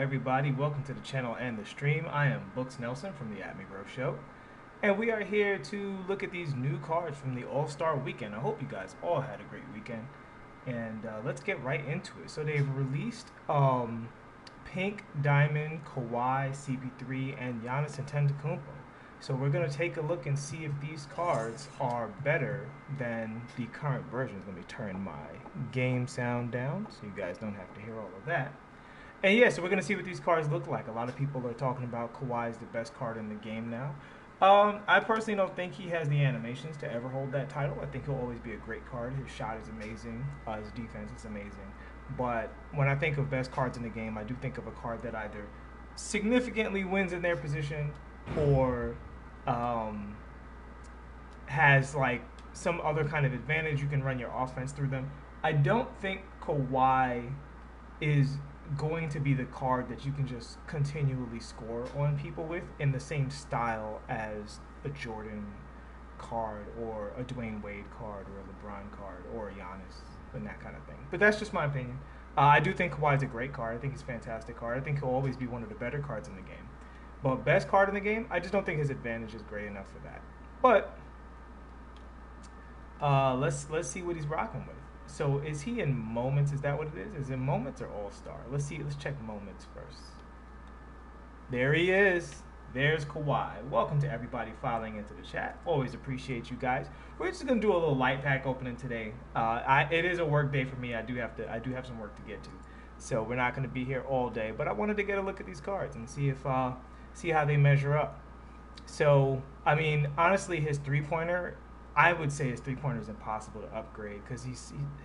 everybody. Welcome to the channel and the stream. I am Books Nelson from the At Me Bro Show, and we are here to look at these new cards from the All-Star Weekend. I hope you guys all had a great weekend, and let's get right into it. So they've released Pink, Diamond, Kawhi, CP3, and Giannis Antetokounmpo. So we're going to take a look and see if these cards are better than the current versions. Let me turn my game sound down so you guys don't have to hear all of that. And yeah, so we're going to see what these cards look like. A lot of people are talking about Kawhi is the best card in the game now. I personally don't think he has the animations to ever hold that title. I think he'll always be a great card. His shot is amazing. His defense is amazing. But when I think of best cards in the game, I do think of a card that either significantly wins in their position or has like some other kind of advantage. You can run your offense through them. I don't think Kawhi is going to be the card that you can just continually score on people with in the same style as a Jordan card or a Dwayne Wade card or a LeBron card or a Giannis and that kind of thing. But that's just my opinion. I do think Kawhi is a great card. I think he's a fantastic card. I think he'll always be one of the better cards in the game. But best card in the game, I just don't think his advantage is great enough for that. But let's see what he's rocking with. So is he in moments? Is that what it is? Is it moments or all-star? Let's see. Let's check moments first. There he is. There's Kawhi. Welcome to everybody filing into the chat. Always appreciate you guys. We're just gonna do a little light pack opening today. It is a work day for me. I do have some work to get to, so we're not gonna be here all day. But I wanted to get a look at these cards and see how they measure up. So I mean, honestly, his three-pointer. I would say his three-pointer is impossible to upgrade because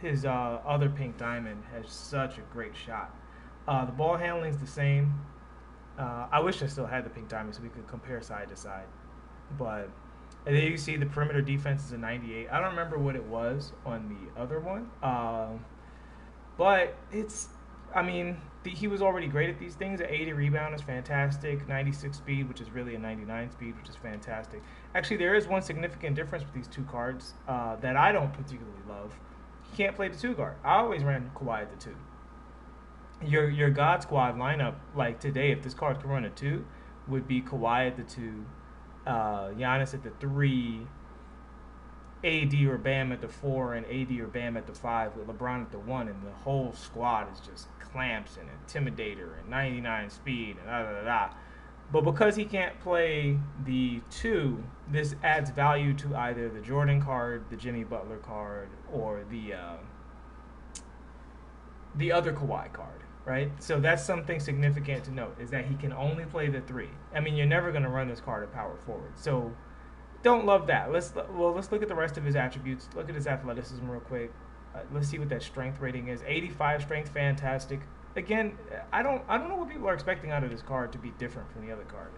his other Pink Diamond has such a great shot. The ball handling is the same. I wish I still had the Pink Diamond so we could compare side to side. But and then you see the perimeter defense is a 98. I don't remember what it was on the other one. But it's, I mean, he was already great at these things. An 80 rebound is fantastic. 96 speed, which is really a 99 speed, which is fantastic. Actually, there is one significant difference with these two cards that I don't particularly love. He can't play the two guard. I always ran Kawhi at the two. Your God Squad lineup, like today, if this card could run a two, would be Kawhi at the two, Giannis at the three, AD or Bam at the four, and AD or Bam at the five, with LeBron at the one, and the whole squad is just clamps and Intimidator and 99 speed and da-da-da-da. But because he can't play the two, this adds value to either the Jordan card, the Jimmy Butler card, or the other Kawhi card, right? So that's something significant to note, is that he can only play the three. I mean, you're never going to run this card at power forward. So don't love that. Let's look at the rest of his attributes. Look at his athleticism real quick. Let's see what that strength rating is. 85 strength, fantastic. Again, I don't know what people are expecting out of this card to be different from the other card,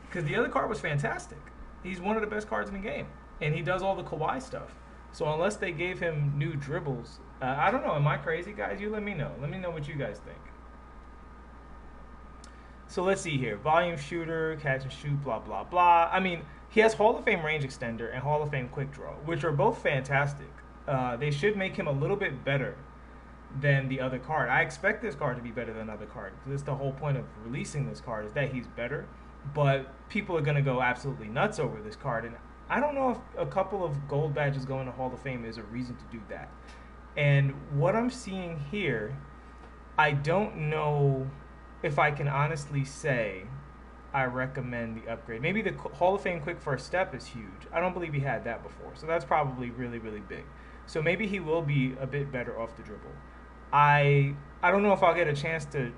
because the other card was fantastic. He's one of the best cards in the game, and he does all the Kawhi stuff. So unless they gave him new dribbles, I don't know. Am I crazy, guys? You let me know. Let me know what you guys think. So let's see here. Volume shooter, catch and shoot, blah, blah, blah. I mean, he has Hall of Fame range extender and Hall of Fame quick draw, which are both fantastic. They should make him a little bit better than the other card. I expect this card to be better than the other card, because that's the whole point of releasing this card, is that he's better. But people are going to go absolutely nuts over this card, and I don't know if a couple of gold badges going to Hall of Fame is a reason to do that. And what I'm seeing here, I don't know if I can honestly say I recommend the upgrade. Maybe the Hall of Fame quick first step is huge. I don't believe he had that before, so that's probably really, really big. So maybe he will be a bit better off the dribble. I don't know if I'll get a chance to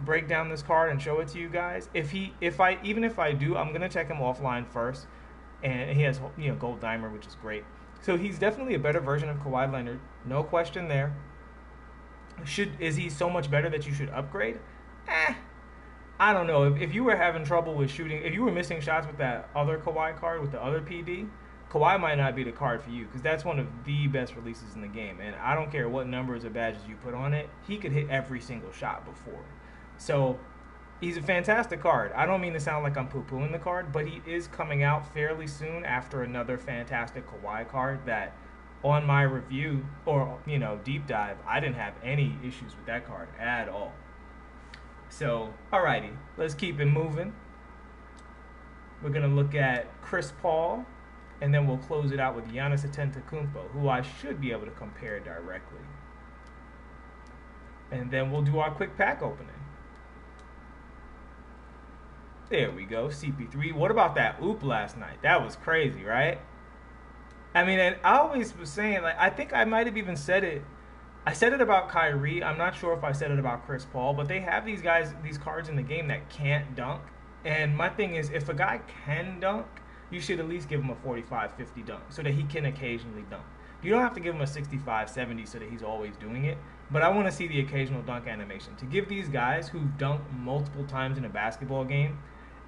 break down this card and show it to you guys. Even if I do, I'm gonna check him offline first. And he has, gold dimer, which is great. So he's definitely a better version of Kawhi Leonard, no question there. Is he so much better that you should upgrade? I don't know. If you were having trouble with shooting, if you were missing shots with that other Kawhi card, with the other PD, Kawhi might not be the card for you, because that's one of the best releases in the game. And I don't care what numbers or badges you put on it, he could hit every single shot before. So he's a fantastic card. I don't mean to sound like I'm poo-pooing the card, but he is coming out fairly soon after another fantastic Kawhi card that on my review or deep dive, I didn't have any issues with that card at all. So, alrighty, let's keep it moving. We're going to look at Chris Paul, and then we'll close it out with Giannis Antetokounmpo, who I should be able to compare directly. And then we'll do our quick pack opening. There we go, CP3. What about that oop last night? That was crazy, right? I mean, and I always was saying, like, I think I might have even said it. I said it about Kyrie. I'm not sure if I said it about Chris Paul, but they have these guys, these cards in the game that can't dunk. And my thing is, if a guy can dunk, you should at least give him a 45, 50 dunk so that he can occasionally dunk. You don't have to give him a 65, 70 so that he's always doing it. But I want to see the occasional dunk animation. To give these guys who've dunked multiple times in a basketball game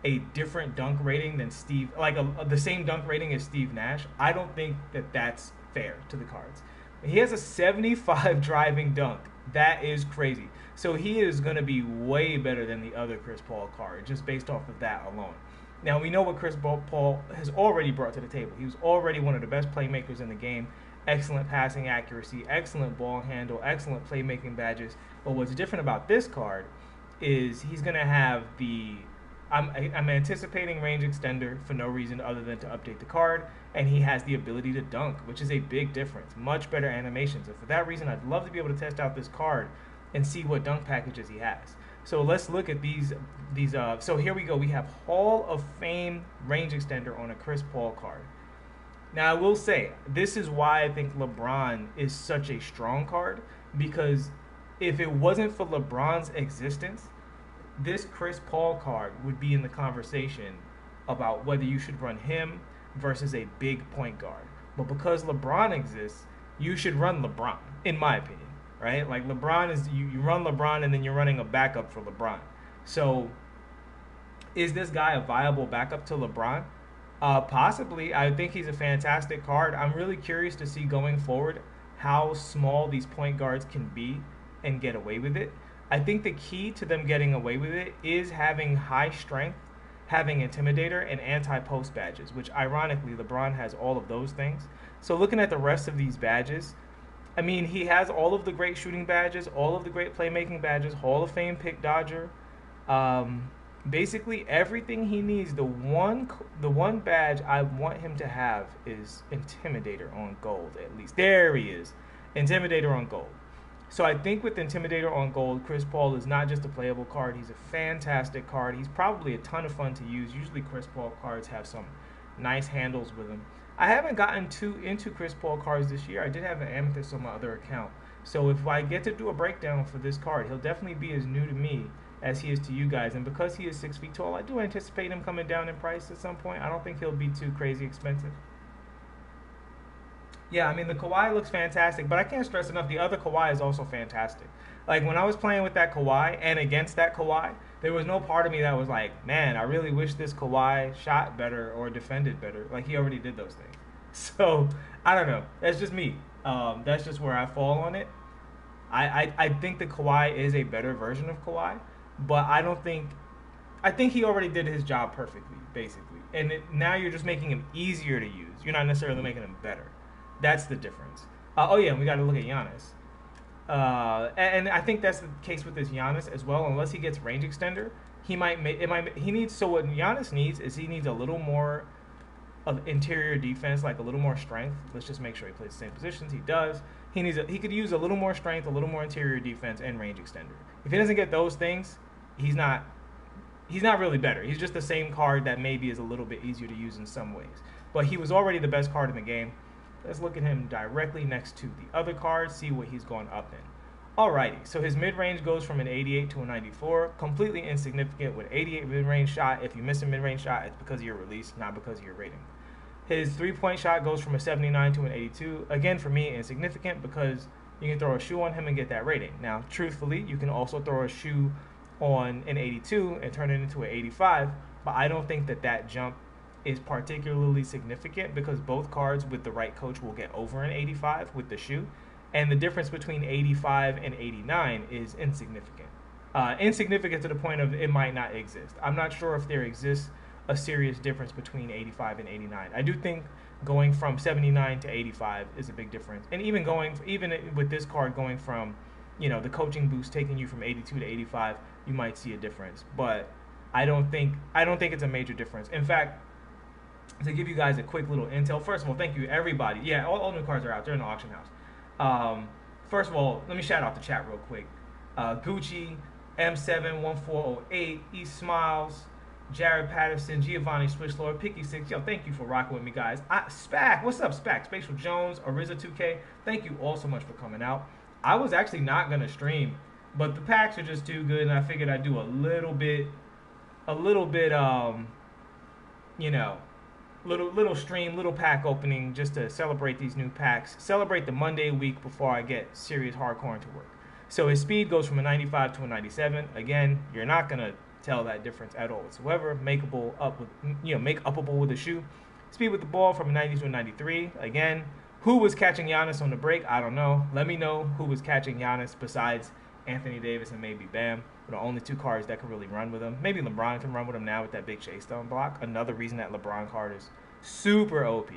a different dunk rating than Steve, like the same dunk rating as Steve Nash, I don't think that that's fair to the cards. He has a 75 driving dunk. That is crazy. So he is going to be way better than the other Chris Paul card, just based off of that alone. Now, we know what Chris Paul has already brought to the table. He was already one of the best playmakers in the game. Excellent passing accuracy, excellent ball handle, excellent playmaking badges. But what's different about this card is he's going to have the... I'm anticipating range extender for no reason other than to update the card, and he has the ability to dunk, which is a big difference. Much better animations. And for that reason, I'd love to be able to test out this card and see what dunk packages he has. So let's look at these. So here we go. We have Hall of Fame range extender on a Chris Paul card. Now, I will say, this is why I think LeBron is such a strong card, because if it wasn't for LeBron's existence, this Chris Paul card would be in the conversation about whether you should run him versus a big point guard. But because LeBron exists, you should run LeBron, in my opinion, right? Like LeBron is, you run LeBron and then you're running a backup for LeBron. So is this guy a viable backup to LeBron? Possibly. I think he's a fantastic card. I'm really curious to see going forward how small these point guards can be and get away with it. I think the key to them getting away with it is having high strength, having intimidator, and anti-post badges, which ironically LeBron has all of those things. So looking at the rest of these badges, I mean, he has all of the great shooting badges, all of the great playmaking badges, Hall of Fame pick dodger, basically everything he needs. The one badge I want him to have is intimidator on gold, at least. There he is, intimidator on gold. So I think with Intimidator on gold, Chris Paul is not just a playable card. He's a fantastic card. He's probably a ton of fun to use. Usually Chris Paul cards have some nice handles with them. I haven't gotten too into Chris Paul cards this year. I did have an Amethyst on my other account. So if I get to do a breakdown for this card, he'll definitely be as new to me as he is to you guys. And because he is 6 feet tall, I do anticipate him coming down in price at some point. I don't think he'll be too crazy expensive. Yeah, I mean, the Kawhi looks fantastic, but I can't stress enough, the other Kawhi is also fantastic. Like, when I was playing with that Kawhi and against that Kawhi, there was no part of me that was like, man, I really wish this Kawhi shot better or defended better. Like, he already did those things. So, I don't know. That's just me. That's just where I fall on it. I think the Kawhi is a better version of Kawhi, but I think he already did his job perfectly, basically. And now you're just making him easier to use. You're not necessarily making him better. That's the difference. Oh yeah, we got to look at Giannis. And I think that's the case with this Giannis as well. Unless he gets range extender, he needs. So what Giannis needs is he needs a little more of interior defense, like a little more strength. Let's just make sure he plays the same positions. He does. He could use a little more strength, a little more interior defense, and range extender. If he doesn't get those things, he's not really better. He's just the same card that maybe is a little bit easier to use in some ways. But he was already the best card in the game. Let's look at him directly next to the other cards, see what he's going up in. Alrighty, so his mid-range goes from an 88 to a 94. Completely insignificant with 88 mid-range shot. If you miss a mid-range shot, it's because of your release, not because of your rating. His three-point shot goes from a 79 to an 82. Again, for me, insignificant because you can throw a shoe on him and get that rating. Now, truthfully, you can also throw a shoe on an 82 and turn it into an 85, but I don't think that jump is particularly significant because both cards with the right coach will get over an 85 with the shoe, and the difference between 85 and 89 is insignificant. Insignificant to the point of it might not exist. I'm not sure if there exists a serious difference between 85 and 89. I do think going from 79 to 85 is a big difference, and even with this card going from, the coaching boost taking you from 82 to 85, you might see a difference. But I don't think it's a major difference. In fact, to give you guys a quick little intel, first of all, thank you everybody. Yeah, all new cards are out. They're in the auction house. First of all, let me shout out the chat real quick. Gucci, M71408, East Smiles, Jared Patterson, Giovanni Swishlord, Picky6. Yo, thank you for rocking with me, guys. Spac, what's up, Spac? Spatial Jones, Ariza2K. Thank you all so much for coming out. I was actually not gonna stream, but the packs are just too good, and I figured I'd do a little bit, you know, little stream, little pack opening just to celebrate these new packs. Celebrate the Monday week before I get serious hardcore into work. So his speed goes from a 95 to a 97. Again, you're not gonna tell that difference at all whatsoever. Make upable with a shoe. Speed with the ball from a 90 to a 93. Again, who was catching Giannis on the break? I don't know. Let me know who was catching Giannis besides Anthony Davis and maybe Bam. They're the only two cards that can really run with him. Maybe LeBron can run with him now with that big Shea Stone block. Another reason that LeBron card is super OP.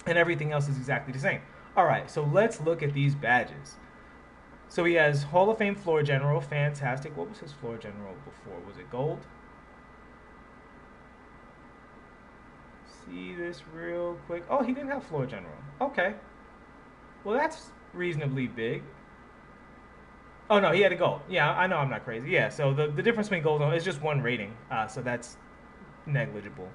And everything else is exactly the same. All right, so let's look at these badges. So he has Hall of Fame Floor General. Fantastic. What was his Floor General before? Was it gold? See this real quick. Oh, he didn't have Floor General. Okay. Well, that's reasonably big. Oh, no, he had a gold. Yeah, I know I'm not crazy. Yeah, so the difference between gold and is just one rating. So that's negligible.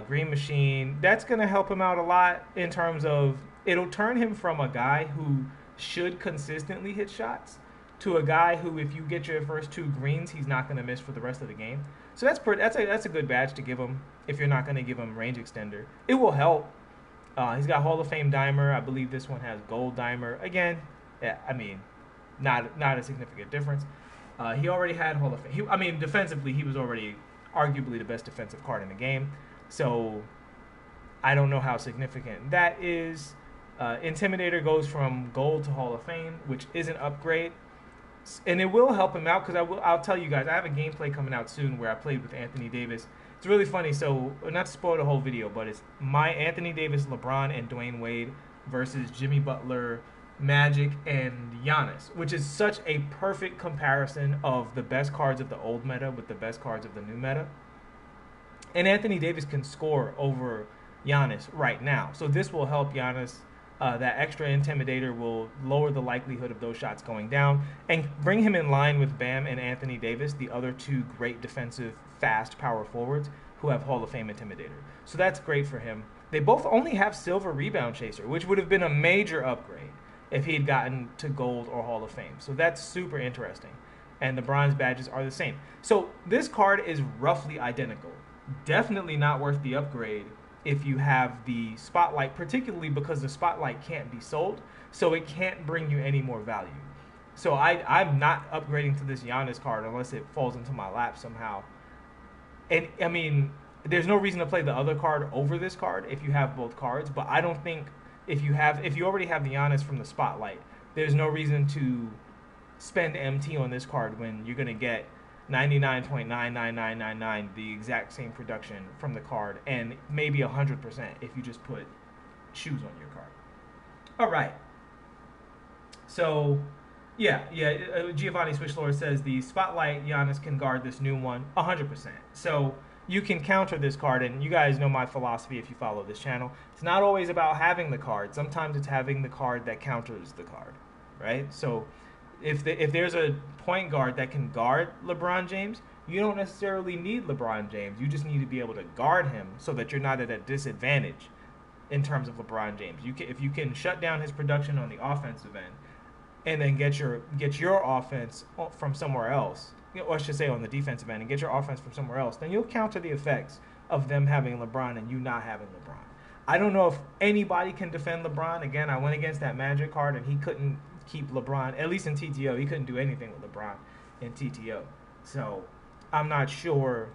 Green Machine. That's going to help him out a lot in terms of it'll turn him from a guy who should consistently hit shots to a guy who, if you get your first two greens, he's not going to miss for the rest of the game. So that's a good badge to give him if you're not going to give him range extender. It will help. He's got Hall of Fame Dimer. I believe this one has gold Dimer. Again, yeah, I mean, not a significant difference. He already had Hall of Fame. Defensively, he was already arguably the best defensive card in the game. So I don't know how significant that is. Intimidator goes from gold to Hall of Fame, which is an upgrade, and it will help him out because I'll tell you guys, I have a gameplay coming out soon where I played with Anthony Davis. It's really funny. So not to spoil the whole video, but it's my Anthony Davis, LeBron, and Dwayne Wade versus Jimmy Butler, Magic, and Giannis, which is such a perfect comparison of the best cards of the old meta with the best cards of the new meta. And Anthony Davis can score over Giannis right now, so this will help Giannis. That extra intimidator will lower the likelihood of those shots going down and bring him in line with Bam and Anthony Davis, the other two great defensive, fast power forwards who have Hall of Fame intimidator. So that's great for him. They both only have silver rebound chaser, which would have been a major upgrade if he had gotten to gold or Hall of Fame. So that's super interesting. And the bronze badges are the same. So this card is roughly identical. Definitely not worth the upgrade if you have the spotlight, particularly because the spotlight can't be sold, so it can't bring you any more value. So I'm not upgrading to this Giannis card unless it falls into my lap somehow. And I mean, there's no reason to play the other card over this card if you have both cards, but I don't think if you already have the Giannis from the spotlight, there's no reason to spend MT on this card when you're going to get 99.99999 the exact same production from the card, and maybe 100% if you just put shoes on your card. All right. So, Giovanni Swishlord says the Spotlight Giannis can guard this new one 100%. So you can counter this card, and you guys know my philosophy if you follow this channel. It's not always about having the card. Sometimes it's having the card that counters the card, right? So if there's a point guard that can guard LeBron James, you don't necessarily need LeBron James. You just need to be able to guard him so that you're not at a disadvantage in terms of LeBron James. If you can shut down his production on the offensive end and then get your offense from somewhere else, or I should say on the defensive end, and get your offense from somewhere else, then you'll counter the effects of them having LeBron and you not having LeBron. I don't know if anybody can defend LeBron. Again, I went against that Magic card and he couldn't keep LeBron, at least in TTO. He couldn't do anything with LeBron in TTO. So I'm not sure,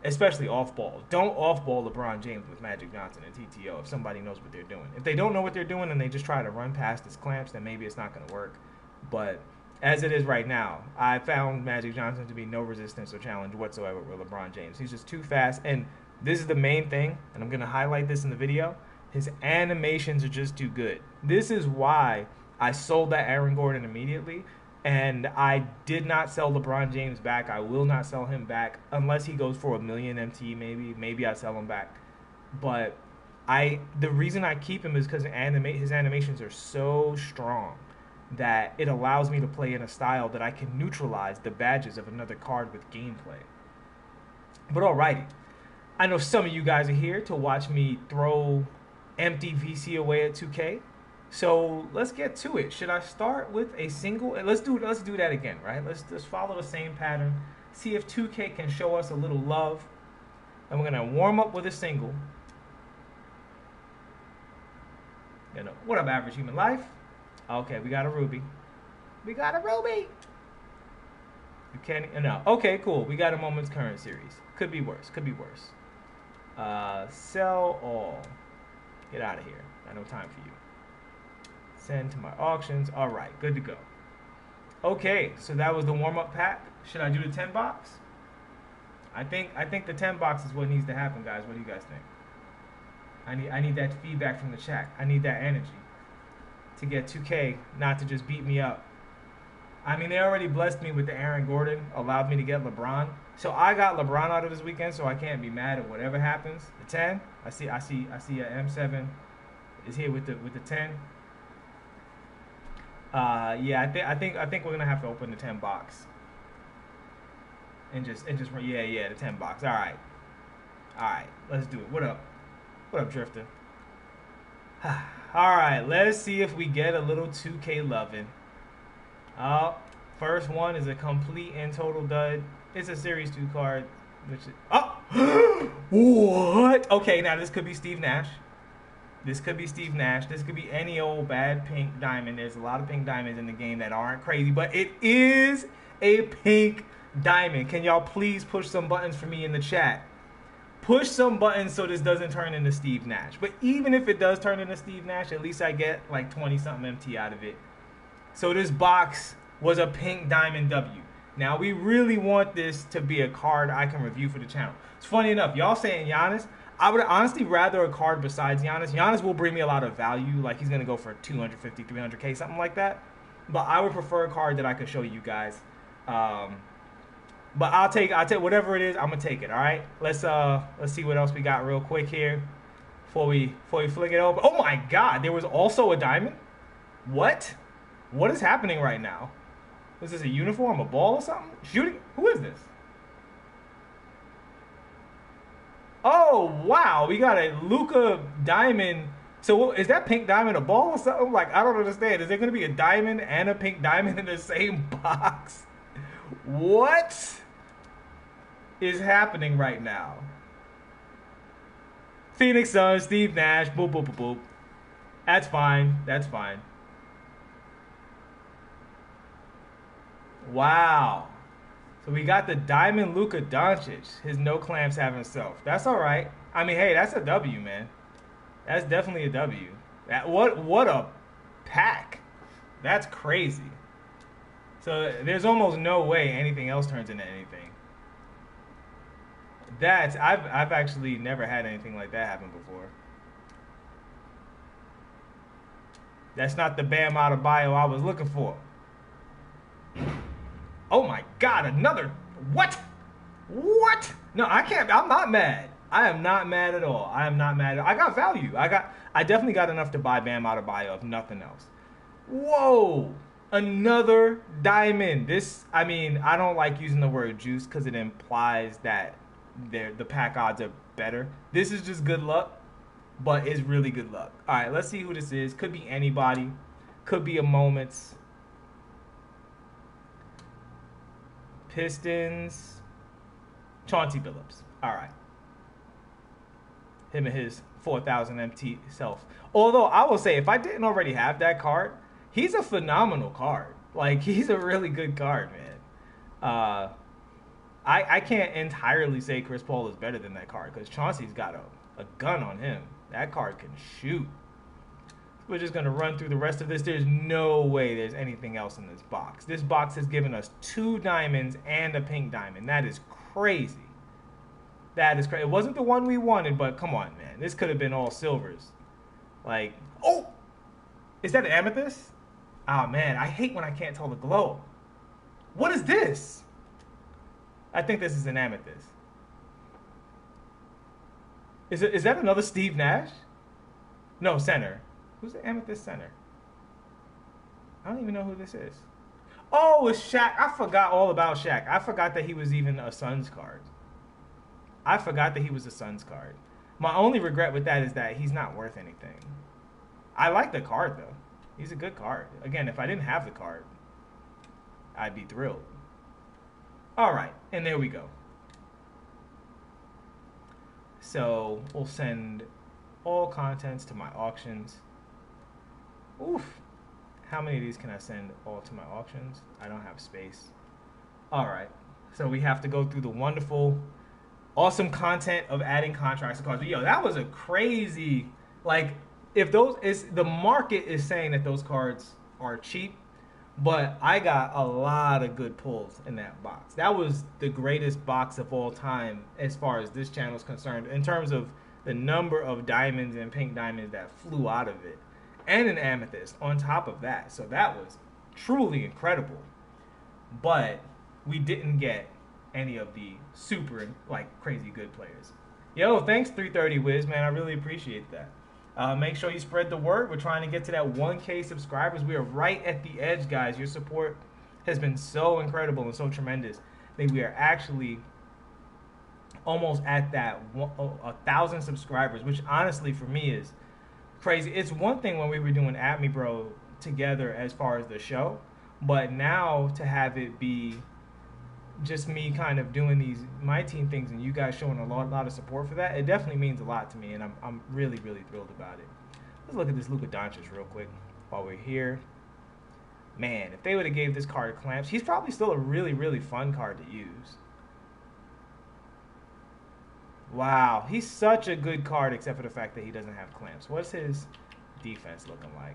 especially off-ball. Don't off-ball LeBron James with Magic Johnson in TTO if somebody knows what they're doing. If they don't know what they're doing and they just try to run past his clamps, then maybe it's not going to work. But as it is right now, I found Magic Johnson to be no resistance or challenge whatsoever with LeBron James. He's just too fast. And this is the main thing, and I'm going to highlight this in the video. His animations are just too good. This is why I sold that Aaron Gordon immediately, And I did not sell LeBron James back. I will not sell him back unless he goes for a million MT. Maybe I sell him back. But the reason I keep him is because his animations are so strong that it allows me to play in a style that I can neutralize the badges of another card with gameplay. But alrighty, I know some of you guys are here to watch me throw empty VC away at 2K. So let's get to it. Should I start with a single? Let's do that again, right? Let's just follow the same pattern. See if 2K can show us a little love. And we're gonna warm up with a single. You know, what up, average human life? Okay, we got a ruby. We got a ruby. You can't. No. Okay, cool. We got a Moments Current series. Could be worse. Could be worse. Sell all. Get out of here. Got no time for you. Send to my auctions. All right, good to go. Okay, so that was the warm-up pack. Should I do the 10 box? I think the 10 box is what needs to happen, guys. What do you guys think? I need that feedback from the chat. I need that energy to get 2K not to just beat me up. I mean, they already blessed me with the Aaron Gordon, allowed me to get LeBron. So I got LeBron out of this weekend, so I can't be mad at whatever happens. The 10, I see a M7 is here with the 10. Yeah, I think we're gonna have to open the 10 box. And just the 10 box. All right, let's do it. What up, Drifter? All right, let's see if we get a little 2K loving. First one is a complete and total dud. It's a Series 2 card, which is, what? Okay, now this could be Steve Nash. This could be any old bad pink diamond. There's a lot of pink diamonds in the game that aren't crazy, but it is a pink diamond. Can y'all please push some buttons for me in the chat? Push some buttons so this doesn't turn into Steve Nash. But even if it does turn into Steve Nash, at least I get like 20-something MT out of it. So this box was a pink diamond W. Now, we really want this to be a card I can review for the channel. It's funny enough, y'all saying Giannis. I would honestly rather a card besides Giannis. Giannis will bring me a lot of value. Like, he's going to go for 250, 300K, something like that. But I would prefer a card that I could show you guys. But I'll take whatever it is. I'm going to take it, all right? Let's see what else we got real quick here before we flick it over. Oh, my God. There was also a diamond? What? What is happening right now? Was this a uniform, a ball or something? Shooting? Who is this? Oh, wow. We got a Luka diamond. So is that pink diamond a ball or something? Like, I don't understand. Is there going to be a diamond and a pink diamond in the same box? What is happening right now? Phoenix Suns, Steve Nash, boop, boop, boop, boop. That's fine. That's fine. Wow. So we got the Diamond Luka Doncic. His no clamps have himself. That's all right. I mean, hey, that's a W, man. That's definitely a W. What a pack. That's crazy. So there's almost no way anything else turns into anything. I've actually never had anything like that happen before. That's not the Bam Adebayo I was looking for. Oh my God, another, what? No, I can't, I'm not mad. I am not mad at all. I got value. I definitely got enough to buy Bam Adebayo, if nothing else. Whoa, another diamond. I mean, I don't like using the word juice because it implies that the pack odds are better. This is just good luck, but it's really good luck. All right, let's see who this is. Could be anybody. Could be a Moments. Pistons, Chauncey Billups. All right. Him and his 4,000 MT self. Although I will say, if I didn't already have that card, he's a phenomenal card. Like, he's a really good card, man. I can't entirely say Chris Paul is better than that card because Chauncey's got a gun on him. That card can shoot. We're just going to run through the rest of this. There's no way there's anything else in this box. This box has given us 2 diamonds and a pink diamond. That is crazy. That is crazy. It wasn't the one we wanted, but come on, man. This could have been all silvers. Like, oh! Is that an amethyst? Oh, man. I hate when I can't tell the glow. What is this? I think this is an amethyst. Is that another Steve Nash? No, center. Who's the amethyst center? I don't even know who this is. Oh, it's Shaq. I forgot all about Shaq. I forgot that he was even a Suns card. I forgot that he was a Suns card. My only regret with that is that he's not worth anything. I like the card, though. He's a good card. Again, if I didn't have the card, I'd be thrilled. All right, and there we go. So we'll send all contents to my auctions. Oof. How many of these can I send all to my auctions? I don't have space. All right. So we have to go through the wonderful, awesome content of adding contracts to cards. But yo, that was a crazy, like, if those is the market is saying that those cards are cheap, but I got a lot of good pulls in that box. That was the greatest box of all time as far as this channel is concerned in terms of the number of diamonds and pink diamonds that flew out of it. And an amethyst on top of that. So that was truly incredible. But we didn't get any of the super, like, crazy good players. Yo, thanks 330 Wiz, man. I really appreciate that. Make sure you spread the word. We're trying to get to that 1K subscribers. We are right at the edge, guys. Your support has been so incredible and so tremendous that we are actually almost at that 1,000 subscribers, which honestly for me is crazy. It's one thing when we were doing At Me Bro together as far as the show, but now to have it be just me kind of doing these MyTeam things and you guys showing a lot of support for that, it definitely means a lot to me, and I'm really thrilled about it. Let's look at this Luka Doncic real quick while we're here. Man, if they would have gave this card clamps, he's probably still a really fun card to use. Wow, he's such a good card except for the fact that he doesn't have clamps. What's his defense looking like?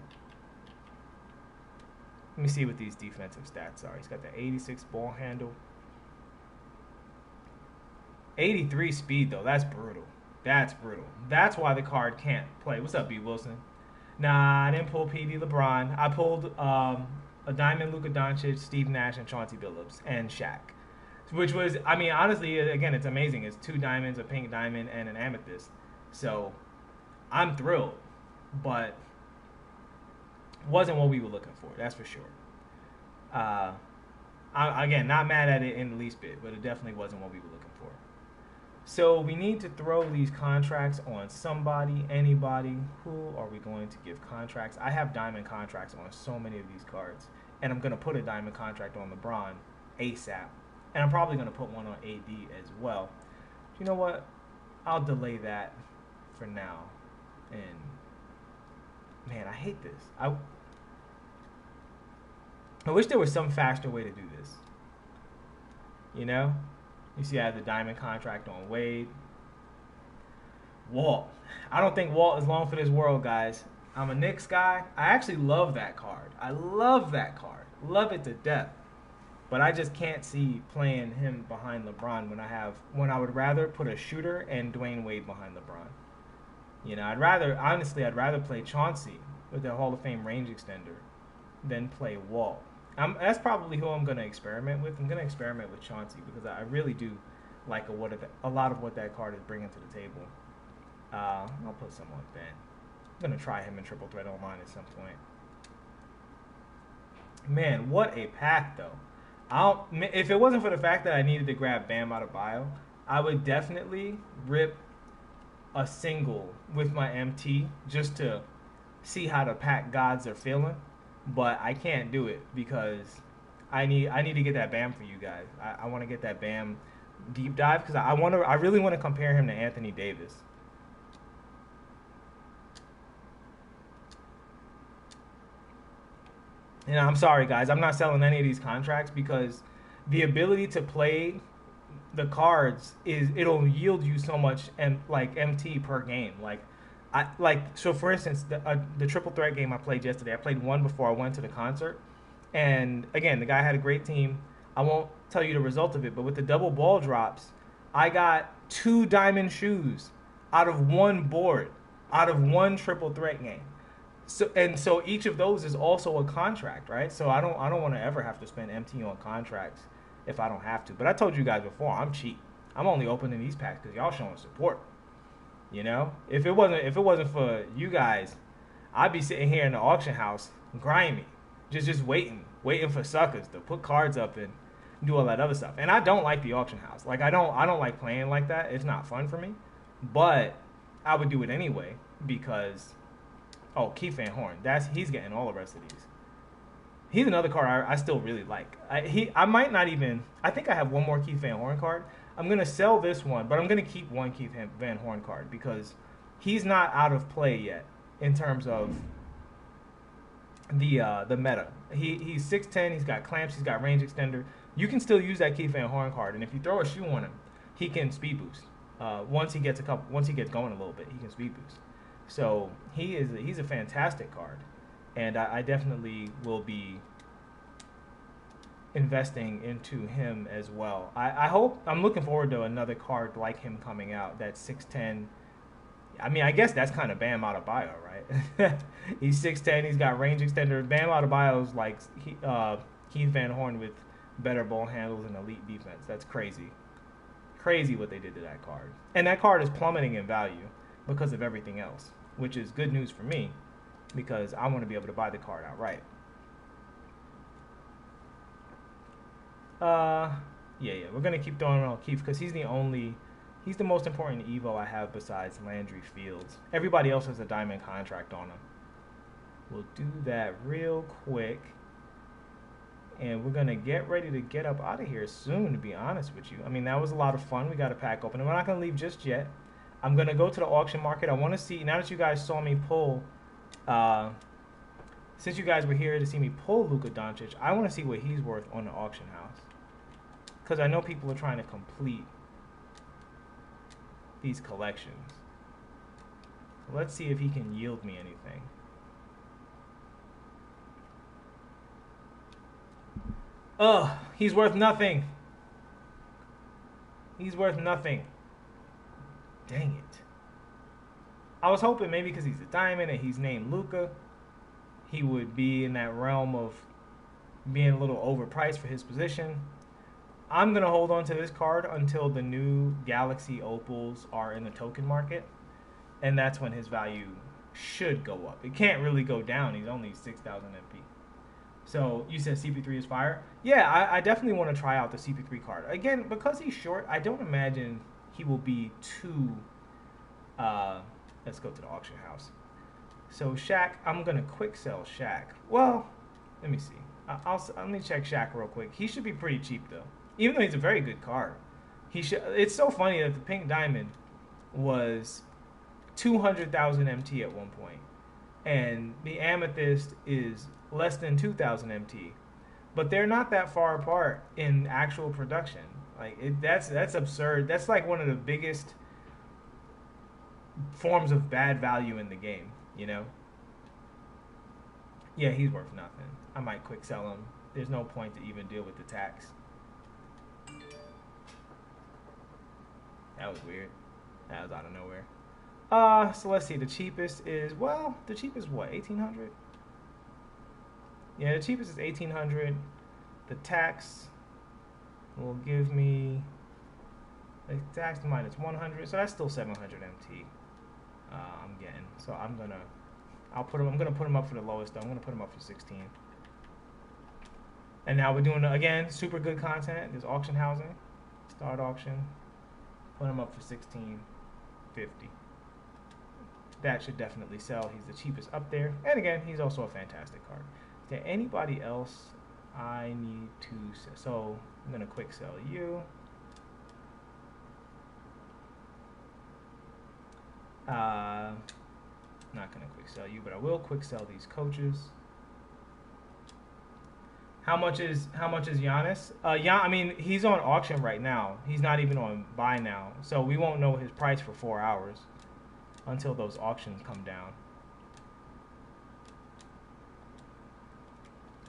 Let me see what these defensive stats are. He's got the 86 ball handle. 83 speed, though. That's brutal. That's brutal. That's why the card can't play. What's up, B. Wilson? Nah, I didn't pull PD LeBron. I pulled a diamond Luka Doncic, Steve Nash, and Chauncey Billups, and Shaq. Which was, I mean, honestly, again, it's amazing. It's 2 diamonds, a pink diamond, and an amethyst. So, I'm thrilled. But, wasn't what we were looking for, that's for sure. Again, not mad at it in the least bit, but it definitely wasn't what we were looking for. So, we need to throw these contracts on somebody, anybody. Who are we going to give contracts? I have diamond contracts on so many of these cards. And I'm going to put a diamond contract on LeBron ASAP. And I'm probably going to put one on AD as well. You know what? I'll delay that for now. And, man, I hate this. I wish there was some faster way to do this. You know? You see I have the diamond contract on Wade. Walt. I don't think Walt is long for this world, guys. I'm a Knicks guy. I actually love that card. I love that card. Love it to death. But I just can't see playing him behind LeBron when I would rather put a shooter and Dwayne Wade behind LeBron. You know, I'd rather play Chauncey with the Hall of Fame range extender than play Walt. That's probably who I'm going to experiment with. I'm going to experiment with Chauncey because I really do like a lot of what that card is bringing to the table. I'll put some on Ben. I'm going to try him in Triple Threat Online at some point. Man, what a pack, though. If it wasn't for the fact that I needed to grab Bam out of bio, I would definitely rip a single with my MT just to see how the pack gods are feeling. But I can't do it because I need to get that Bam for you guys. I want to get that Bam deep dive because I really want to compare him to Anthony Davis. And I'm sorry, guys. I'm not selling any of these contracts because the ability to play the cards it'll yield you so much MT per game. So for instance, the triple threat game I played yesterday. I played one before I went to the concert, and again, the guy had a great team. I won't tell you the result of it, but with the double ball drops, I got 2 diamond shoes out of one board, out of one triple threat game. So each of those is also a contract, right? So I don't want to ever have to spend MT on contracts if I don't have to. But I told you guys before, I'm cheap. I'm only opening these packs because y'all showing support. You know, if it wasn't for you guys, I'd be sitting here in the auction house, grimy, just waiting for suckers to put cards up and do all that other stuff. And I don't like the auction house. Like I don't like playing like that. It's not fun for me. But I would do it anyway because Keith Van Horn. He's getting all the rest of these. He's another card I still really like. I might not even. I think I have one more Keith Van Horn card. I'm gonna sell this one, but I'm gonna keep one Keith Van Horn card because he's not out of play yet in terms of the meta. He's 6'10", he's got clamps, he's got range extender. You can still use that Keith Van Horn card, and if you throw a shoe on him, he can speed boost. Once he gets going a little bit, he can speed boost. So he's a fantastic card, and I definitely will be investing into him as well. I'm looking forward to another card like him coming out. That's 6'10". I mean, I guess that's kind of Bam Adebayo, right? He's 6'10". He's got range extender. Bam Adebayo's like Keith Van Horn with better ball handles and elite defense. That's crazy. Crazy what they did to that card. And that card is plummeting in value because of everything else, which is good news for me because I want to be able to buy the card outright. Yeah, we're gonna keep throwing around Keith because he's the most important Evo I have besides Landry Fields. Everybody else has a diamond contract on him. We'll do that real quick, and we're gonna get ready to get up out of here soon. To be honest with you, I mean that was a lot of fun. We got a pack open, and we're not gonna leave just yet. I'm gonna go to the auction market. I want to see now that you guys saw me pull. Since you guys were here to see me pull Luka Doncic, I want to see what he's worth on the auction house. Because I know people are trying to complete these collections. So let's see if he can yield me anything. He's worth nothing. He's worth nothing. Dang it. I was hoping maybe because he's a diamond and he's named Luka, he would be in that realm of being a little overpriced for his position. I'm going to hold on to this card until the new Galaxy Opals are in the token market, and that's when his value should go up. It can't really go down. He's only 6,000 MP. So you said CP3 is fire? Yeah, I definitely want to try out the CP3 card. Again, because he's short, I don't imagine he will be too... let's go to the auction house. So Shaq, I'm going to quick sell Shaq. Well, let me see. Let me check Shaq real quick. He should be pretty cheap, though. Even though he's a very good card. It's so funny that the Pink Diamond was 200,000 MT at one point, and the Amethyst is less than 2,000 MT. But they're not that far apart in actual production. Like that's absurd. That's like one of the biggest forms of bad value in the game, you know? Yeah, he's worth nothing. I might quick sell him. There's no point to even deal with the tax. That was weird. That was out of nowhere. So let's see. The cheapest is, well, the cheapest what? 1,800? Yeah, the cheapest is 1,800. The tax will give me the tax minus 100, so that's still 700 MT. I'm getting. So I'm gonna put him up for the lowest though. I'm gonna put him up for 16. And now we're doing again super good content. There's auction housing, start auction. Put him up for 16.50. That should definitely sell. He's the cheapest up there. And again, he's also a fantastic card. Is there anybody else I need to sell? So I'm going to quick sell you. Not going to quick sell you, but I will quick sell these coaches. How much is Giannis? I mean, he's on auction right now. He's not even on buy now. So we won't know his price for 4 hours until those auctions come down.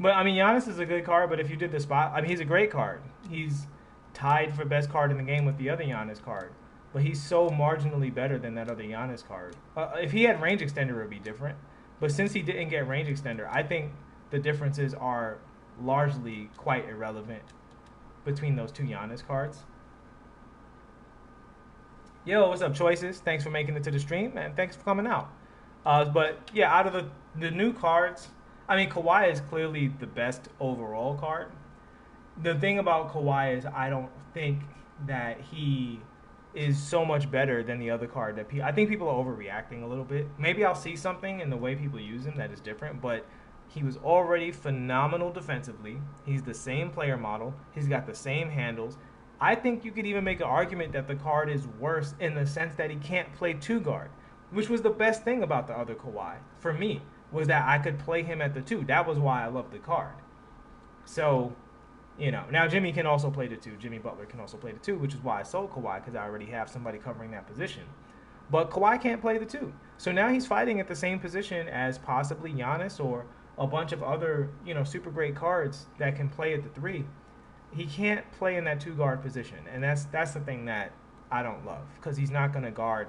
But, I mean, Giannis is a good card, but if you did the spot, I mean, he's a great card. He's tied for best card in the game with the other Giannis card. But he's so marginally better than that other Giannis card. If he had range extender, it would be different. But since he didn't get range extender, I think the differences are largely quite irrelevant between those two Giannis cards. Yo, what's up, Choices? Thanks for making it to the stream, and thanks for coming out. But yeah, out of the new cards, I mean, Kawhi is clearly the best overall card. The thing about Kawhi is I don't think that he is so much better than the other card that I think people are overreacting a little bit. Maybe I'll see something in the way people use him that is different, but he was already phenomenal defensively. He's the same player model. He's got the same handles. I think you could even make an argument that the card is worse in the sense that he can't play two guard, which was the best thing about the other Kawhi for me, was that I could play him at the two. That was why I loved the card. So, now Jimmy can also play the two. Jimmy Butler can also play the two, which is why I sold Kawhi, because I already have somebody covering that position. But Kawhi can't play the two. So now he's fighting at the same position as possibly Giannis or a bunch of other, super great cards that can play at the three. He can't play in that two guard position, and that's the thing that I don't love, because he's not going to guard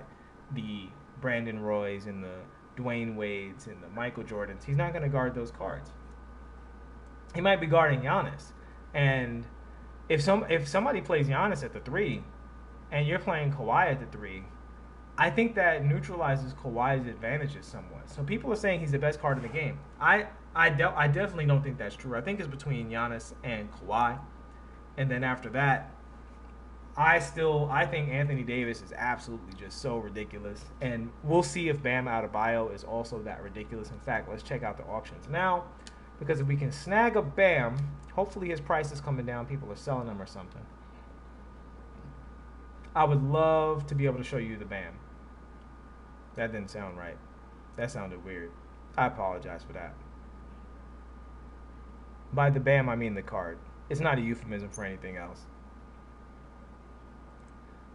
the Brandon Roys and the Dwayne Wades and the Michael Jordans. He's not going to guard those cards. He might be guarding Giannis, and if somebody plays Giannis at the three, and you're playing Kawhi at the three, I think that neutralizes Kawhi's advantages somewhat. So people are saying he's the best card in the game. I definitely don't think that's true. I think it's between Giannis and Kawhi. And then after that, I think Anthony Davis is absolutely just so ridiculous. And we'll see if Bam Adebayo is also that ridiculous. In fact, let's check out the auctions now. Because if we can snag a Bam, hopefully his price is coming down. People are selling him or something. I would love to be able to show you the Bam. That didn't sound right. That sounded weird. I apologize for that. By the Bam, I mean the card. It's not a euphemism for anything else.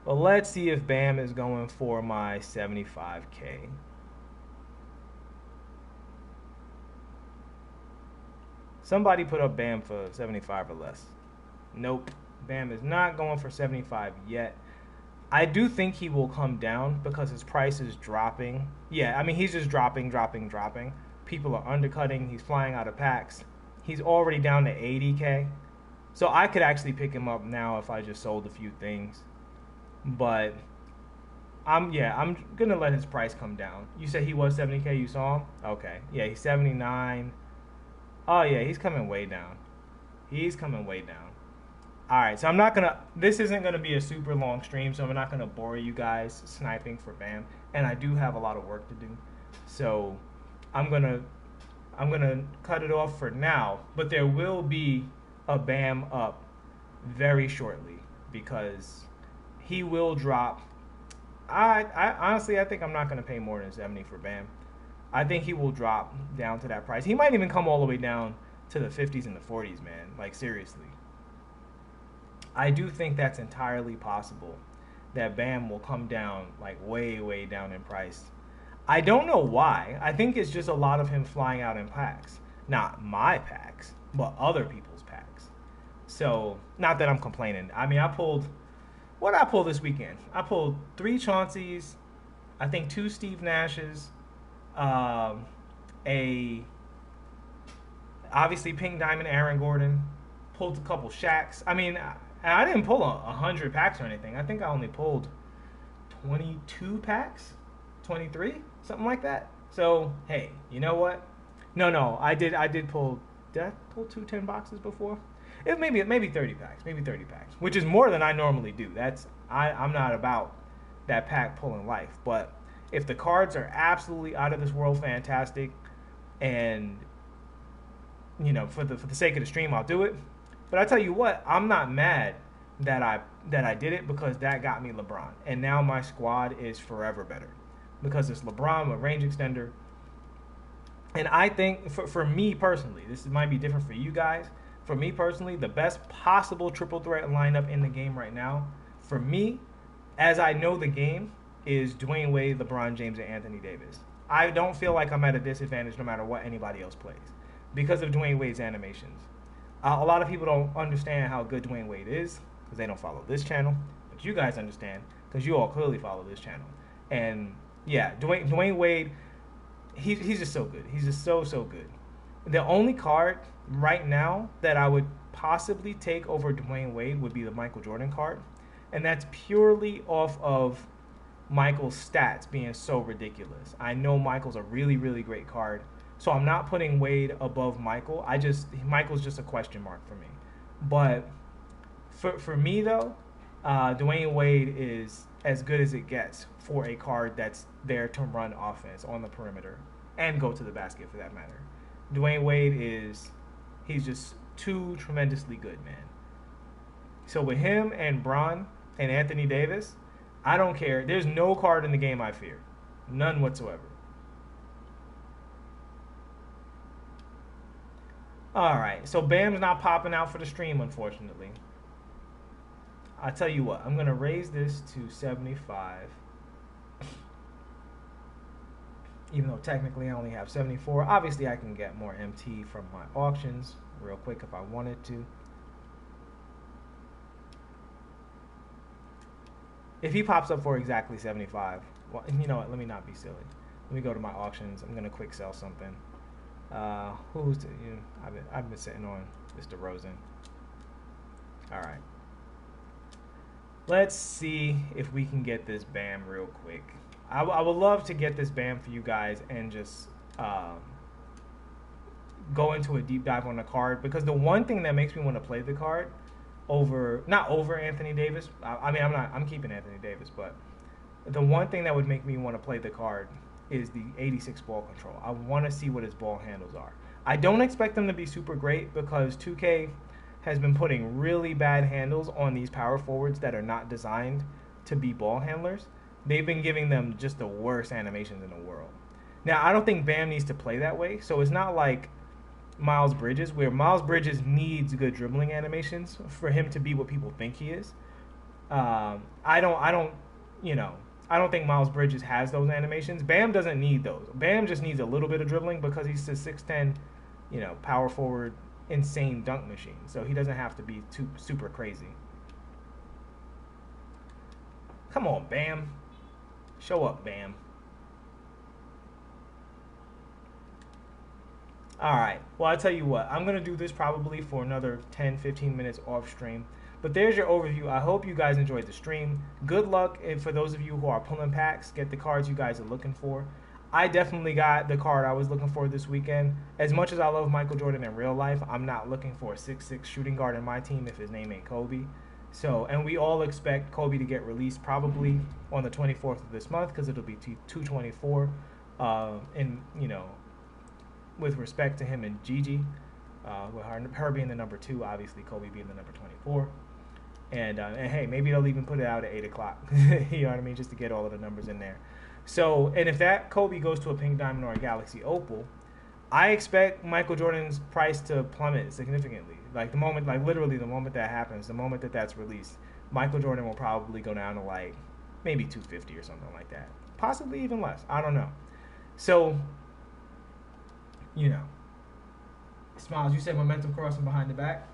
But let's see if Bam is going for my 75K. Somebody put up Bam for 75 or less. Nope. Bam is not going for 75 yet. I do think he will come down because his price is dropping. Yeah, I mean, he's just dropping. People are undercutting. He's flying out of packs. He's already down to 80K. So I could actually pick him up now if I just sold a few things. But I'm going to let his price come down. You said he was 70K, you saw him? Okay. Yeah, he's 79. Oh, yeah, he's coming way down. All right, so this isn't going to be a super long stream, so I'm not going to bore you guys sniping for Bam. And I do have a lot of work to do. So I'm going to cut it off for now, but there will be a Bam up very shortly because he will drop. I honestly, I think I'm not going to pay more than 70 for Bam. I think he will drop down to that price. He might even come all the way down to the 50s and the 40s, man. Like, seriously. I do think that's entirely possible that Bam will come down, like, way, way down in price. I don't know why. I think it's just a lot of him flying out in packs. Not my packs, but other people's packs. So, not that I'm complaining. I mean, what did I pull this weekend? I pulled 3 Chauncey's, I think 2 Steve Nash's, obviously Pink Diamond Aaron Gordon, pulled a couple Shaqs. I mean, I didn't pull 100 packs or anything. I think I only pulled 22 packs, 23, something like that. So, hey, you know what? No, I did pull. Did I pull 2 10 boxes before? It maybe 30 packs, which is more than I normally do. I'm not about that pack pulling life. But if the cards are absolutely out of this world fantastic, and for the sake of the stream, I'll do it. But I tell you what, I'm not mad that I did it, because that got me LeBron, and now my squad is forever better because it's LeBron with range extender. And I think for me personally, this might be different for you guys. For me personally, the best possible triple threat lineup in the game right now, for me, as I know the game, is Dwayne Wade, LeBron James, and Anthony Davis. I don't feel like I'm at a disadvantage no matter what anybody else plays because of Dwayne Wade's animations. A lot of people don't understand how good Dwayne Wade is because they don't follow this channel, but you guys understand because you all clearly follow this channel. And yeah, Dwayne Wade, he's just so good. He's just so good. The only card right now that I would possibly take over Dwayne Wade would be the Michael Jordan card, and that's purely off of Michael's stats being so ridiculous. I know Michael's a really great card, so I'm not putting Wade above Michael. Michael's just a question mark for me. But for me though, Dwayne Wade is as good as it gets for a card that's there to run offense on the perimeter and go to the basket for that matter. Dwayne Wade he's just too tremendously good, man. So with him and Bron and Anthony Davis, I don't care. There's no card in the game I fear. None whatsoever. Alright, so Bam's not popping out for the stream, unfortunately. I'll tell you what, I'm going to raise this to 75. Even though technically I only have 74. Obviously I can get more MT from my auctions real quick if I wanted to. If he pops up for exactly 75, well, you know what, let me not be silly. Let me go to my auctions. I'm going to quick sell something. I've been sitting on this DeRozan. All right. Let's see if we can get this Bam real quick. I would love to get this Bam for you guys and just go into a deep dive on the card, because the one thing that makes me want to play the card not over Anthony Davis. I'm keeping Anthony Davis, but the one thing that would make me want to play the card is the 86 ball control. I want to see what his ball handles are. I don't expect them to be super great because 2K has been putting really bad handles on these power forwards that are not designed to be ball handlers. They've been giving them just the worst animations in the world. Now, I don't think Bam needs to play that way, so it's not like Miles Bridges, where Miles Bridges needs good dribbling animations for him to be what people think he is. I don't think Miles Bridges has those animations. Bam doesn't need those. Bam just needs a little bit of dribbling because he's a 6'10", power forward, insane dunk machine. So he doesn't have to be too super crazy. Come on, Bam. Show up, Bam. All right. Well, I'll tell you what. I'm going to do this probably for another 10, 15 minutes off stream. But there's your overview. I hope you guys enjoyed the stream. Good luck, and for those of you who are pulling packs, get the cards you guys are looking for. I definitely got the card I was looking for this weekend. As much as I love Michael Jordan in real life, I'm not looking for a 6'6" shooting guard in my team if his name ain't Kobe. So, and we all expect Kobe to get released probably on the 24th of this month because it'll be 224. With respect to him and Gigi, with her being the number 2, obviously Kobe being the number 24. And hey, maybe they'll even put it out at 8 o'clock. You know what I mean? Just to get all of the numbers in there. So, and if that Kobe goes to a pink diamond or a Galaxy Opal, I expect Michael Jordan's price to plummet significantly. Literally the moment that happens, the moment that that's released, Michael Jordan will probably go down to like maybe 250 or something like that. Possibly even less. I don't know. So, Smiles, you said momentum crossing behind the back?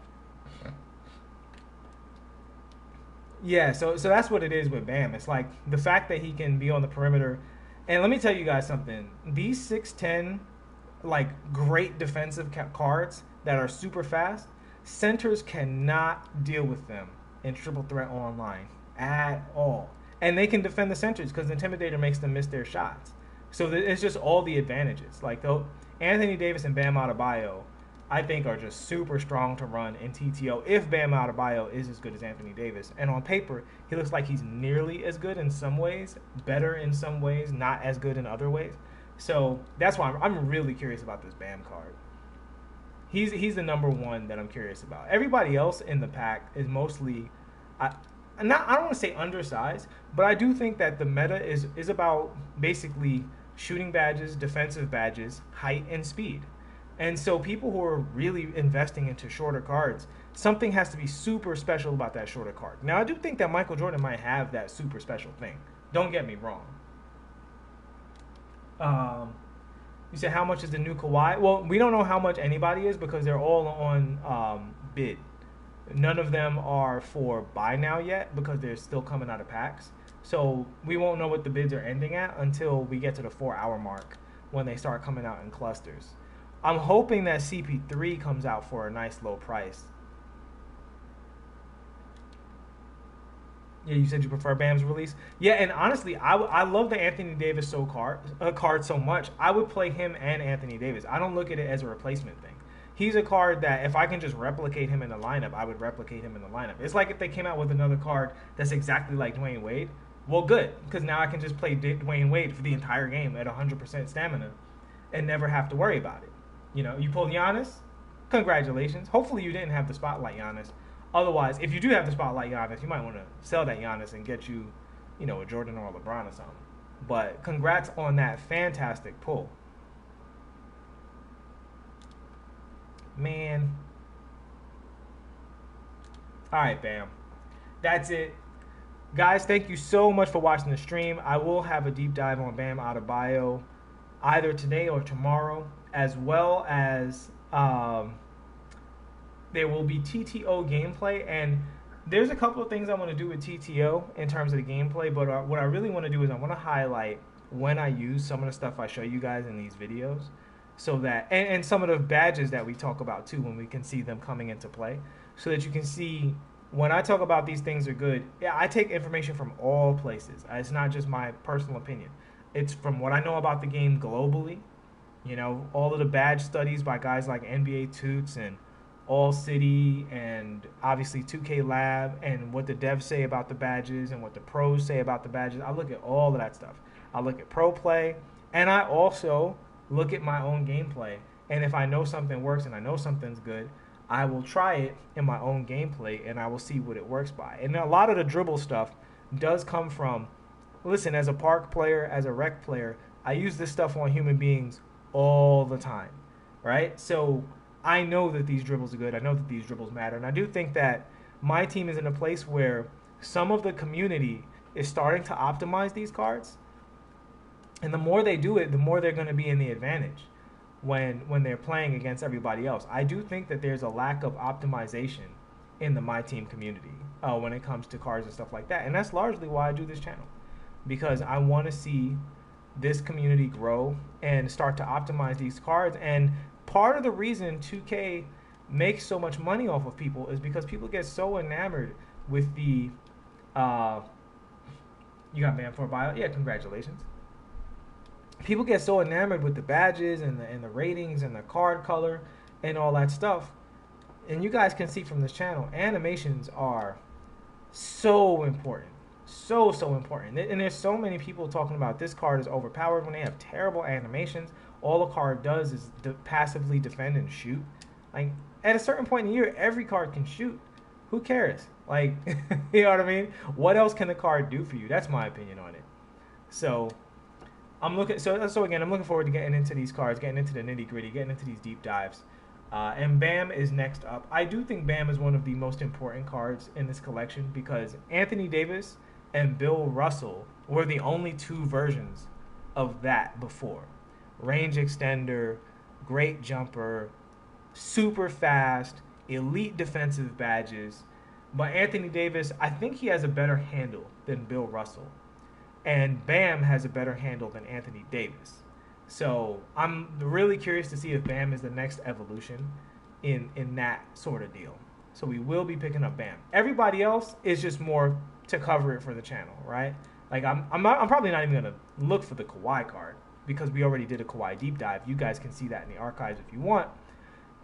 Yeah, so that's what it is with Bam. It's like the fact that he can be on the perimeter. And let me tell you guys something. These 6'10", great defensive cards that are super fast, centers cannot deal with them in triple threat online at all. And they can defend the centers because the Intimidator makes them miss their shots. So it's just all the advantages. Anthony Davis and Bam Adebayo, I think, are just super strong to run in TTO if Bam Adebayo is as good as Anthony Davis. And on paper, he looks like he's nearly as good in some ways, better in some ways, not as good in other ways. So that's why I'm really curious about this Bam card. He's the number one that I'm curious about. Everybody else in the pack is mostly, I don't want to say undersized, but I do think that the meta is about basically shooting badges, defensive badges, height, and speed. And so people who are really investing into shorter cards, something has to be super special about that shorter card. Now, I do think that Michael Jordan might have that super special thing. Don't get me wrong. You said, how much is the new Kawhi? Well, we don't know how much anybody is because they're all on bid. None of them are for buy now yet because they're still coming out of packs. So we won't know what the bids are ending at until we get to the 4-hour mark when they start coming out in clusters. I'm hoping that CP3 comes out for a nice low price. Yeah, you said you prefer Bam's release. Yeah, and honestly, I love the Anthony Davis card so much. I would play him and Anthony Davis. I don't look at it as a replacement thing. He's a card that if I can just replicate him in the lineup, I would replicate him in the lineup. It's like if they came out with another card that's exactly like Dwayne Wade. Well, good, because now I can just play Dwayne Wade for the entire game at 100% stamina and never have to worry about it. You know, you pulled Giannis, congratulations. Hopefully you didn't have the spotlight Giannis. Otherwise, if you do have the spotlight Giannis, you might want to sell that Giannis and get you, a Jordan or a LeBron or something. But congrats on that fantastic pull. Man. All right, Bam. That's it. Guys, thank you so much for watching the stream. I will have a deep dive on Bam Adebayo either today or tomorrow, as well as there will be TTO gameplay. And there's a couple of things I want to do with TTO in terms of the gameplay, but what I really want to do is I want to highlight when I use some of the stuff I show you guys in these videos, so that and some of the badges that we talk about too, when we can see them coming into play, so that you can see when I talk about these things are good. Yeah, I take information from all places. It's not just my personal opinion. It's from what I know about the game globally. All of the badge studies by guys like NBA2k20 and All City and obviously 2K Lab, and what the devs say about the badges and what the pros say about the badges. I look at all of that stuff. I look at pro play, and I also look at my own gameplay. And if I know something works and I know something's good, I will try it in my own gameplay and I will see what it works by. And a lot of the dribble stuff does come from, listen, as a park player, as a rec player, I use this stuff on human beings all the time, right? So I know that these dribbles are good. I know that these dribbles matter. And I do think that my team is in a place where some of the community is starting to optimize these cards. And the more they do it, the more they're going to be in the advantage when they're playing against everybody else. I do think that there's a lack of optimization in the MyTeam community when it comes to cards and stuff like that. And that's largely why I do this channel, because I want to see this community grow and start to optimize these cards. And part of the reason 2K makes so much money off of people is because people get so enamored with the you got man for a bio? Yeah, congratulations. People get so enamored with the badges and the ratings and the card color and all that stuff. And you guys can see from this channel, animations are so important. So important. And there's so many people talking about this card is overpowered when they have terrible animations. All the card does is passively defend and shoot. Like, at a certain point in the year, every card can shoot. Who cares? Like, you know what I mean? What else can the card do for you? That's my opinion on it. So I'm looking forward to getting into these cards, getting into the nitty gritty, getting into these deep dives. And Bam is next up. I do think Bam is one of the most important cards in this collection because Anthony Davis and Bill Russell were the only two versions of that before. Range extender, great jumper, super fast, elite defensive badges. But Anthony Davis, I think he has a better handle than Bill Russell. And Bam has a better handle than Anthony Davis. So I'm really curious to see if Bam is the next evolution in that sort of deal. So we will be picking up Bam. Everybody else is just more to cover it for the channel, right? Like I'm probably not even gonna look for the Kawhi card because we already did a Kawhi deep dive. You guys can see that in the archives if you want.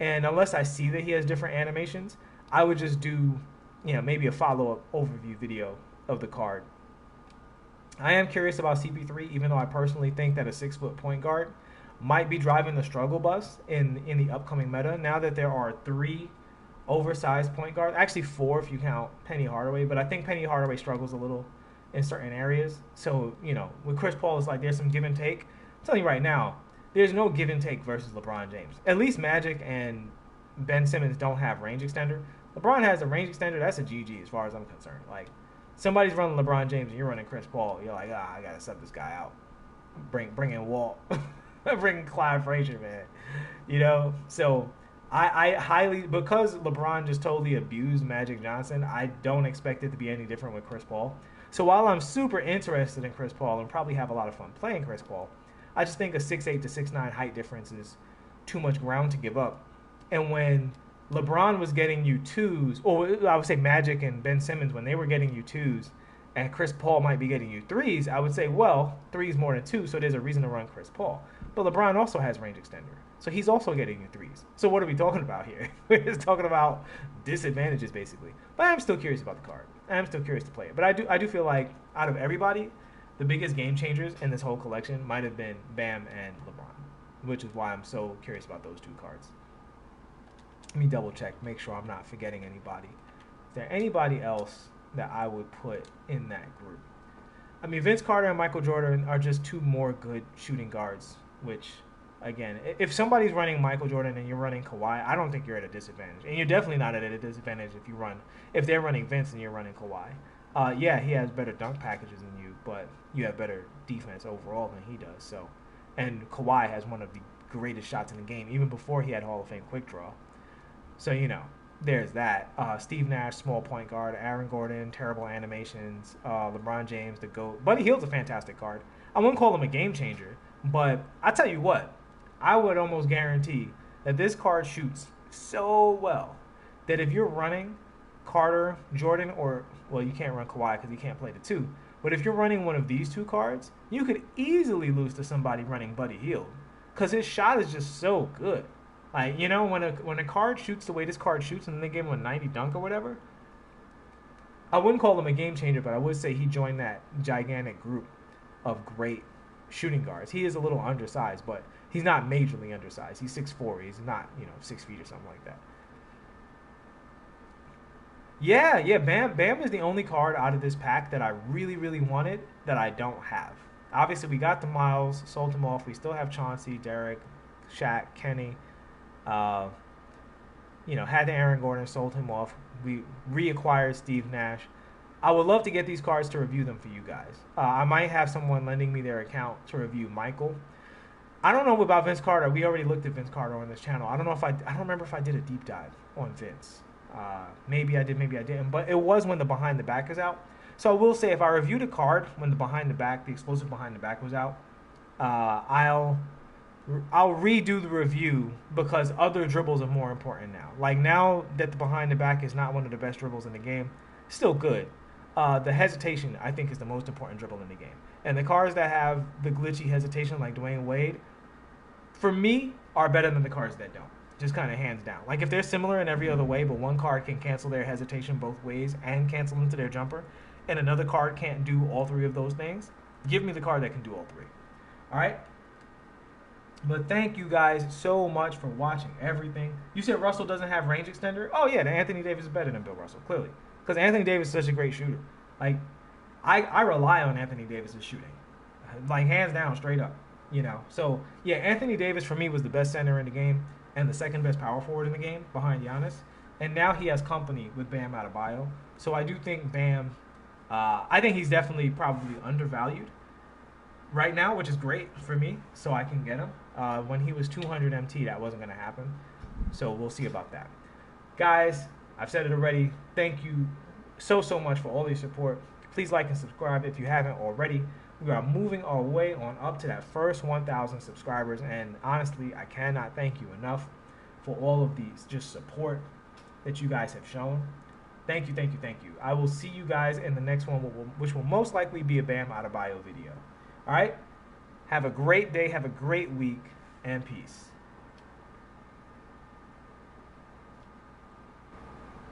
And unless I see that he has different animations, I would just do, maybe a follow-up overview video of the card. I am curious about CP3, even though I personally think that a 6-foot point guard might be driving the struggle bus in the upcoming meta. Now that there are 3 oversized point guards, actually 4 if you count Penny Hardaway, but I think Penny Hardaway struggles a little in certain areas. So, with Chris Paul, it's like there's some give and take. I'm telling you right now, there's no give and take versus LeBron James. At least Magic and Ben Simmons don't have range extender. LeBron has a range extender. That's a GG as far as I'm concerned. Like, somebody's running LeBron James and you're running Chris Paul. You're like, I got to sub this guy out. Bring in Walt. Bring Clyde Frazier, man. So I highly, because LeBron just totally abused Magic Johnson, I don't expect it to be any different with Chris Paul. So while I'm super interested in Chris Paul and probably have a lot of fun playing Chris Paul, I just think a 6'8" to 6'9" height difference is too much ground to give up. And when LeBron was getting you twos, or I would say Magic and Ben Simmons, when they were getting you twos, and Chris Paul might be getting you threes, I would say, well, threes more than two, so there's a reason to run Chris Paul. But LeBron also has range extender, so he's also getting you threes. So what are we talking about here? We're just talking about disadvantages, basically. But I'm still curious about the card. I'm still curious to play it. But I do feel like out of everybody, the biggest game changers in this whole collection might have been Bam and LeBron, which is why I'm so curious about those two cards. Let me double check, make sure I'm not forgetting anybody. Is there anybody else that I would put in that group? I mean, Vince Carter and Michael Jordan are just two more good shooting guards, which, again, if somebody's running Michael Jordan and you're running Kawhi, I don't think you're at a disadvantage. And you're definitely not at a disadvantage if they're running Vince and you're running Kawhi. Yeah, he has better dunk packages than you, but you have better defense overall than he does. So, and Kawhi has one of the greatest shots in the game, even before he had Hall of Fame quick draw. So, there's that. Steve Nash, small point guard. Aaron Gordon, terrible animations. LeBron James, the GOAT. Buddy Hield's a fantastic card. I wouldn't call him a game changer, but I tell you what, I would almost guarantee that this card shoots so well that if you're running Carter, Jordan, or, well, you can't run Kawhi because he can't play the two, but if you're running one of these two cards, you could easily lose to somebody running Buddy Hield because his shot is just so good. Like, when a card shoots the way this card shoots and then they give him a 90 dunk or whatever, I wouldn't call him a game changer, but I would say he joined that gigantic group of great shooting guards. He is a little undersized, but he's not majorly undersized. He's 6'4". He's not, 6 feet or something like that. Yeah, Bam is the only card out of this pack that I really, really wanted that I don't have. Obviously, we got the Miles, sold him off. We still have Chauncey, Derek, Shaq, Kenny. Had the Aaron Gordon, sold him off. We reacquired Steve Nash. I would love to get these cards to review them for you guys. I might have someone lending me their account to review Michael. I don't know about Vince Carter. We already looked at Vince Carter on this channel. I don't remember if I did a deep dive on Vince. Maybe I did, maybe I didn't. But it was when the behind the back is out. So I will say, if I reviewed a card when the explosive behind the back was out, I'll redo the review because other dribbles are more important now. Like, now that the behind the back is not one of the best dribbles in the game, still good. The hesitation, I think, is the most important dribble in the game. And the cards that have the glitchy hesitation, like Dwayne Wade, for me, are better than the cards that don't. Just kind of hands down. Like, if they're similar in every other way, but one card can cancel their hesitation both ways and cancel into their jumper, and another card can't do all three of those things, give me the card that can do all three. All right? But thank you guys so much for watching everything. You said Russell doesn't have range extender? Oh, yeah, then Anthony Davis is better than Bill Russell, clearly. Because Anthony Davis is such a great shooter. Like, I rely on Anthony Davis' shooting. Like, hands down, straight up. So, yeah, Anthony Davis, for me, was the best center in the game and the second best power forward in the game behind Giannis. And now he has company with Bam Adebayo. So I do think Bam, I think he's definitely probably undervalued right now, which is great for me, so I can get him. When he was 200 MT, that wasn't going to happen. So we'll see about that. Guys, I've said it already. Thank you so much for all your support. Please like and subscribe if you haven't already. We are moving our way on up to that first 1,000 subscribers. And honestly, I cannot thank you enough for all of these just support that you guys have shown. Thank you. I will see you guys in the next one, which will most likely be a Bam Adebayo video. All right? Have a great day, have a great week, and peace.